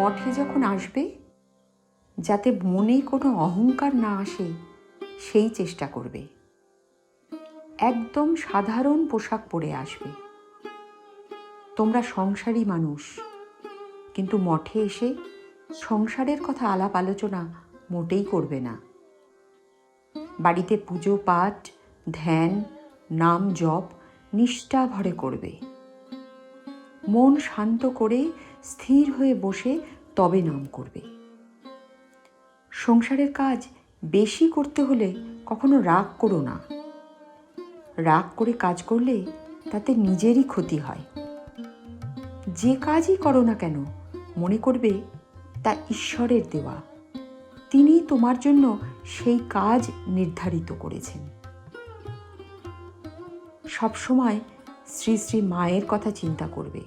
মঠে যখন আসবে, যাতে মনে কোনো অহংকার না আসে সেই চেষ্টা করবে। একদম সাধারণ পোশাক পরে আসবে। তোমরা সংসারী মানুষ, কিন্তু মঠে এসে সংসারের কথা আলাপ আলোচনা মোটেই করবে না। বাড়িতে পুজো পাঠ, ধ্যান, নাম জপ নিষ্ঠা ভরে করবে। মন শান্ত করে স্থির হয়ে বসে তবে নাম করবে। সংসারের কাজ বেশি করতে হলে কখনো রাগ করো না। রাগ করে কাজ করলে তাতে নিজেরই ক্ষতি হয়। যে কাজই করো না কেন, মনে করবে তা ঈশ্বরের দেওয়া। তিনি তোমার জন্য সেই কাজ নির্ধারিত করেছেন। সবসময় শ্রী শ্রী মায়ের কথা চিন্তা করবে।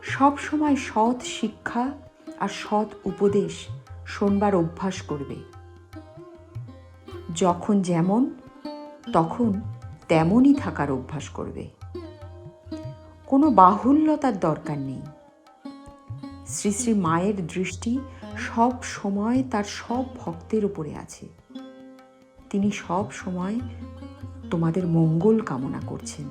সব সময় সৎ শিক্ষা আর সৎ উপদেশ শোনবার অভ্যাস করবে। যখন যেমন তখন তেমনই থাকার অভ্যাস করবে। কোনো বাহুল্যতার দরকার নেই। শ্রী শ্রী মায়ের দৃষ্টি সব সময় তার সব ভক্তের উপরে আছে। তিনি সব সময় তোমাদের মঙ্গল কামনা করছেন।